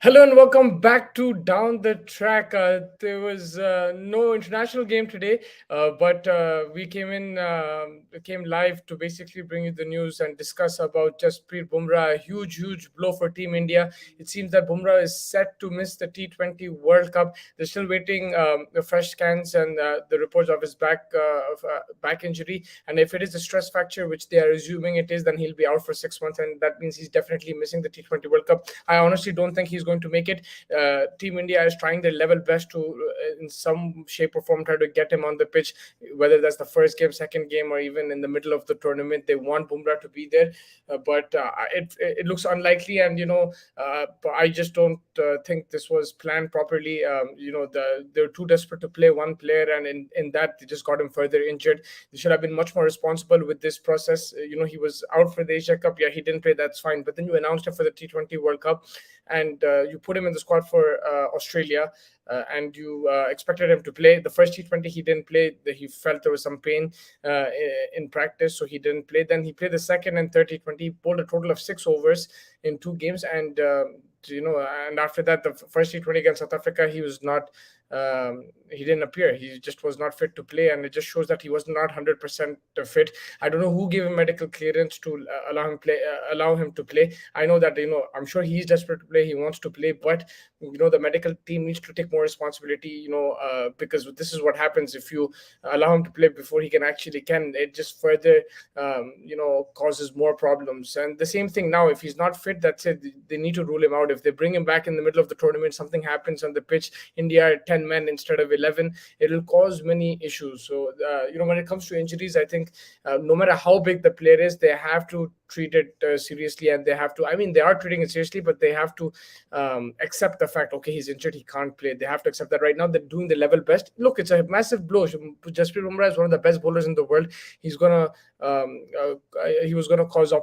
Hello and welcome back to Down the Track. There was no international game today, but we came live to basically bring you the news and discuss about Jasprit Bumrah, a huge blow for Team India. It seems that Bumrah is set to miss the T20 World Cup. They're still waiting the fresh scans and the reports of his back injury. And if it is a stress fracture, which they are assuming it is, then he'll be out for 6 months, and that means he's definitely missing the T20 World Cup. I honestly don't think he's going to make it. Team India is trying their level best to, in some shape or form, try to get him on the pitch, whether that's the first game, second game, or even in the middle of the tournament. They want Bumrah to be there, but it looks unlikely. And but I just don't think this was planned properly. They're too desperate to play one player, and in that they just got him further injured. They should have been much more responsible with this process. He was out for the Asia Cup. Yeah, he didn't play. That's fine. But then you announced him for the T20 World Cup, and you put him in the squad for Australia, and you expected him to play. The first T20 he didn't play. He felt there was some pain in practice, so he didn't play. Then he played the second and third T20. He bowled a total of 6 overs in 2 games, and after that, the first T20 against South Africa, he was not. He didn't appear. He just was not fit to play, and it just shows that he was not 100% fit. I don't know who gave him medical clearance to allow him to play. I know that I'm sure he's desperate to play. He wants to play, but the medical team needs to take more responsibility. Because this is what happens if you allow him to play before he can. It just further causes more problems. And the same thing now. If he's not fit, that's it. They need to rule him out. If they bring him back in the middle of the tournament, something happens on the pitch. India are 10 men instead of 11. It'll cause many issues. So when it comes to injuries, I think no matter how big the player is, they have to treat it seriously, and they have to. I mean, they are treating it seriously, but they have to accept the fact. Okay, he's injured, he can't play. They have to accept that. Right now, they're doing the level best. Look, it's a massive blow. Jasprit Bumrah is one of the best bowlers in the world. He's gonna he was going to cause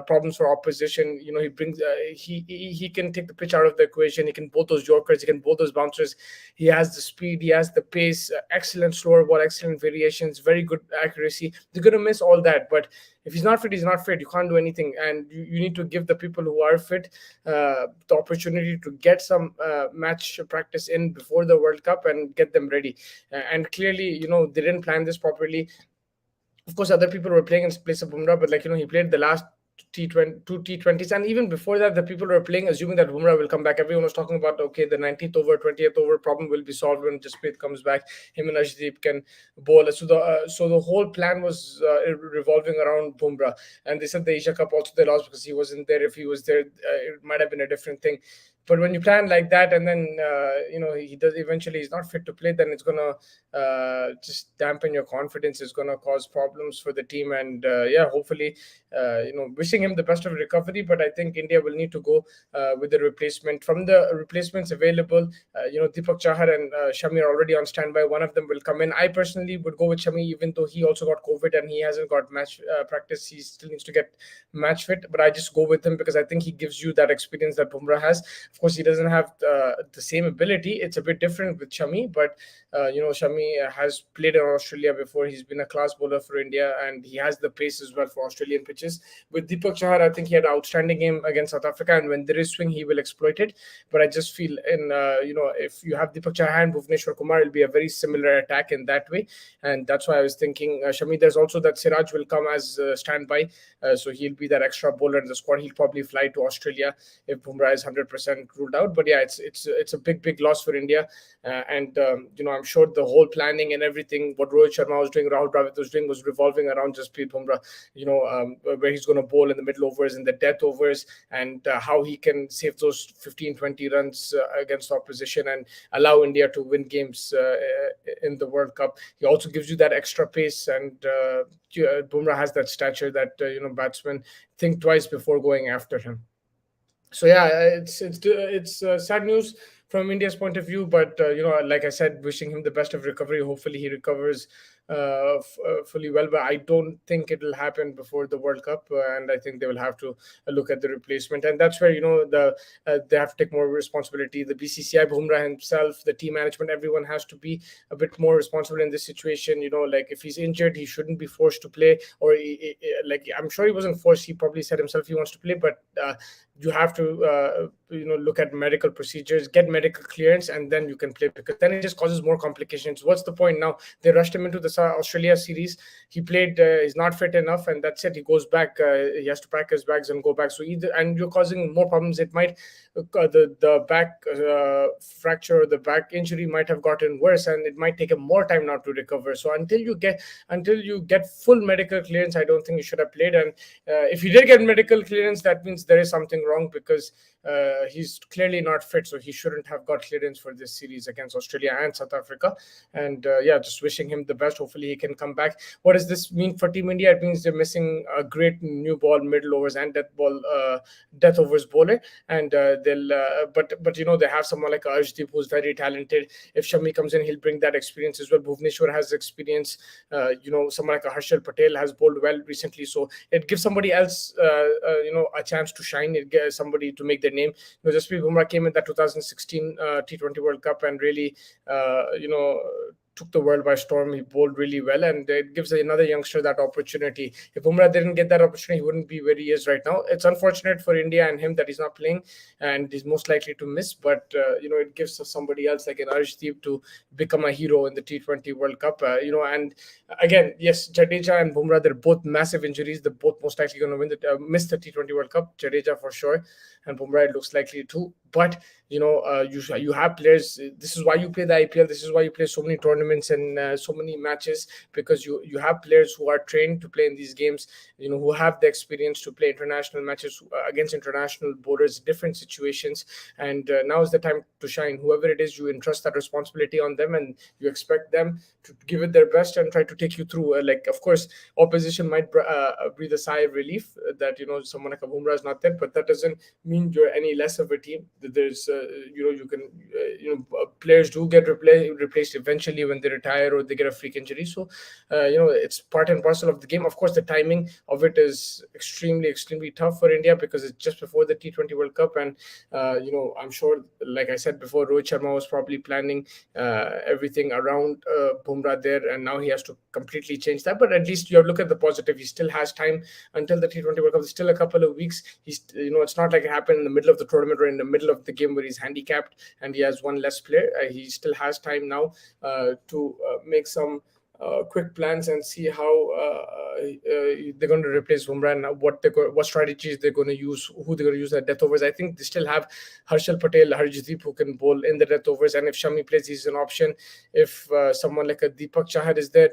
problems for opposition. He brings he can take the pitch out of the equation. He can bowl those yorkers, he can bowl those bouncers. He has the speed, he has the pace, excellent slower ball, excellent variations, very good accuracy. They're going to miss all that, but if he's not fit, he's not fit. You can't do anything, and you need to give the people who are fit the opportunity to get some match practice in before the World Cup and get them ready. And clearly, they didn't plan this properly. Of course, other people were playing in place of Bumrah, but he played the last T20, two T20s, and even before that, the people were playing assuming that Bumrah will come back. Everyone was talking about, okay, the 19th over, 20th over problem will be solved when Jasprit comes back. Him and Ashdeep can bowl. So the whole plan was revolving around Bumrah, and they said the Asia Cup also they lost because he wasn't there. If he was there, it might have been a different thing. But when you plan like that, and then he does eventually he's not fit to play, then it's gonna just dampen your confidence. It's gonna cause problems for the team, and hopefully, wishing him the best of recovery. But I think India will need to go with the replacement. From the replacements available, Deepak Chahar and Shami are already on standby. One of them will come in. I personally would go with Shami, even though he also got COVID and he hasn't got match practice. He still needs to get match fit. But I just go with him because I think he gives you that experience that Bumrah has. Of course, he doesn't have the same ability. It's a bit different with Shami, but Shami has played in Australia before. He's been a class bowler for India, and he has the pace as well for Australian pitches. With Deepak Chahar, I think he had an outstanding game against South Africa, and when there is swing, he will exploit it. But I just feel if you have Deepak Chahar and Bhuvneshwar Kumar, it'll be a very similar attack in that way, and that's why I was thinking Shami. There's also that Siraj will come as standby, so he'll be that extra bowler in the squad. He'll probably fly to Australia if Bumrah is 100% ruled out. But yeah, it's a big loss for India, and I'm sure the whole planning and everything, what Rohit Sharma was doing, Rahul Dravid was doing, was revolving around Jasprit Bumrah. Where he's going to bowl in the middle overs, in the death overs, and how he can save those 15-20 runs against opposition and allow India to win games in the World Cup. He also gives you that extra pace, and Bumrah has that stature that batsmen think twice before going after him. So yeah, it's sad news from India's point of view, but like I said, wishing him the best of recovery. Hopefully, he recovers fully well. But I don't think it will happen before the World Cup, and I think they will have to look at the replacement, and that's where they have to take more responsibility. The BCCI, Bumrah himself, the team management, everyone has to be a bit more responsible in this situation. Like if he's injured, he shouldn't be forced to play, or like I'm sure he wasn't forced. He probably said himself he wants to play, but you have to look at medical procedures, get medical clearance, and then you can play, because then it just causes more complications. What's the point now? They rushed him into the Australia series. He played, he's not fit enough, and that's it. He goes back. He has to pack his bags and go back. So either, and you're causing more problems. It might the back fracture, the back injury might have gotten worse, and it might take him more time now to recover. So until you get full medical clearance, I don't think you should have played. And if he did get medical clearance, that means there is something wrong, because he's clearly not fit. So he shouldn't have got clearance for this series against Australia and South Africa. And yeah, just wishing him the best. Hopefully he can come back. What does this mean for Team India? It means they're missing a great new ball, middle overs, and death overs bowler. And they'll but they have someone like Arshdeep, who's very talented. If Shami comes in, he'll bring that experience as well. Bhuvneshwar has experience. Someone like Harshal Patel has bowled well recently, so it gives somebody else a chance to shine. It gives somebody to make their name. Jasprit Bumrah came in that 2016 T20 World Cup and really took the world by storm. He bowled really well, and it gives another youngster that opportunity. If Bumrah didn't get that opportunity, he wouldn't be where he is right now. It's unfortunate for India and him that he's not playing, and he's most likely to miss. But it gives somebody else like an Arshdeep to become a hero in the T20 World Cup. And again, yes, Jadeja and Bumrah, they're both massive injuries. They're both most likely going to miss the T20 World Cup. Jadeja for sure, and Bumrah, it looks likely too. But you have players. This is why you play the IPL. This is why you play so many tournaments and so many matches, because you have players who are trained to play in these games, who have the experience to play international matches against international borders, different situations. And now is the time to shine. Whoever it is, you entrust that responsibility on them, and you expect them to give it their best and try to take you through. Of course, opposition might breathe a sigh of relief that someone like a Bumrah is not there, but that doesn't mean you're any less of a team. There's players do get replaced eventually when they retire or they get a freak injury. So it's part and parcel of the game. Of course, the timing of it is extremely tough for India, because it's just before the T20 World Cup. And I'm sure, like I said before, Rohit Sharma was probably planning everything around Bumrah there, and now he has to completely change that. But at least you have to look at the positive. He still has time until the T20 World Cup. There's still a couple of weeks. It's not like it happened in the middle of the tournament or in the middle of the game where he's handicapped and he has one less player. He still has time now to make some quick plans and see how they're going to replace Bumrah and what strategies they're going to use, who they're going to use at death overs. I think they still have Harshal Patel, Harjdeep, who can bowl in the death overs, and if Shami plays, he's an option. If someone like a Deepak Chahar is there,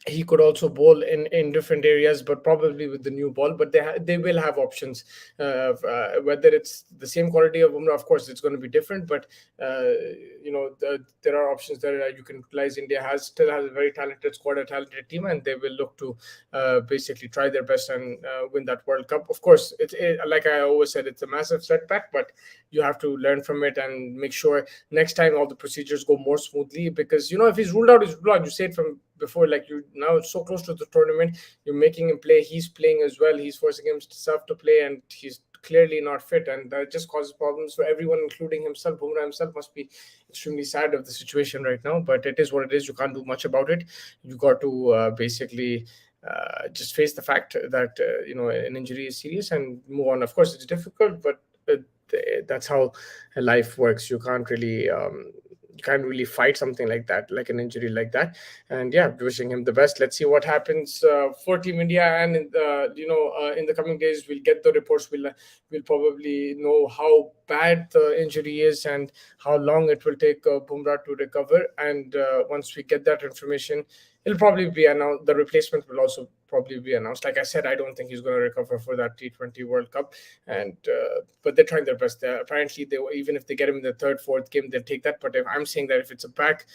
he could also bowl in different areas, but probably with the new ball. But they will have options. Whether it's the same quality of Bumrah, of course, it's going to be different. But there are options that you can utilize. India still has a very talented squad, a talented team, and they will look to basically try their best and win that World Cup. Of course, like I always said, it's a massive setback, but you have to learn from it and make sure next time all the procedures go more smoothly. Because if he's ruled out, he's ruled out. You say it from before, like, you now it's so close to the tournament, you're making him play, he's playing as well, he's forcing himself to play, and he's clearly not fit, and that just causes problems for everyone, including himself. Bumrah himself must be extremely sad of the situation right now, but it is what it is. You can't do much about it. You got to basically just face the fact that an injury is serious and move on. Of course, it's difficult, but that's how life works. You can't really fight something like that, like an injury like that. And yeah, wishing him the best. Let's see what happens for Team India, and in the coming days we'll get the reports. We'll probably know how bad the injury is and how long it will take Bumrah to recover. And once we get that information, it'll probably be announced. The replacement will also probably be announced. Like I said, I don't think he's going to recover for that T20 World Cup. And but they're trying their best. Apparently, even if they get him in the third, fourth game, they'll take that. But I'm saying that if it's a back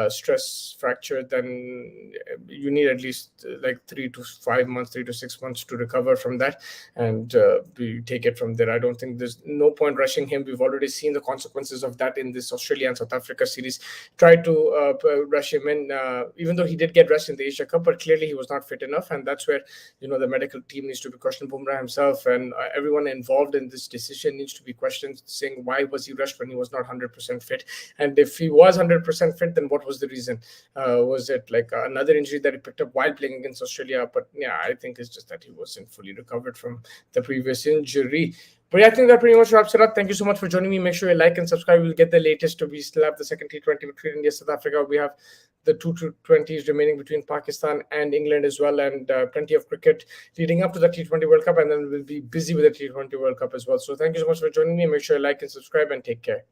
stress fracture, then you need at least like 3 to 5 months, 3 to 6 months to recover from that, and we take it from there. I don't think there's no point rushing him. We've already seen the consequences of that in this Australia and South Africa series. Tried to rush him in, even though he did get rest in the Asia Cup, but clearly he was not fit enough, and that's where the medical team needs to be questioned. Bumrah himself and everyone involved in this decision needs to be questioned, saying why was he rushed when he was not 100% fit, and if he was 100% fit, then what was the reason? Was it like another injury that he picked up while playing against Australia? But yeah, I think it's just that he wasn't fully recovered from the previous injury. But yeah, I think that pretty much wraps it up. Thank you so much for joining me. Make sure you like and subscribe. We'll get the latest. We still have the second T20 between India South Africa. We have the two T20s remaining between Pakistan and England as well, and plenty of cricket leading up to the T20 World Cup. And then we'll be busy with the T20 World Cup as well. So thank you so much for joining me. Make sure you like and subscribe, and take care.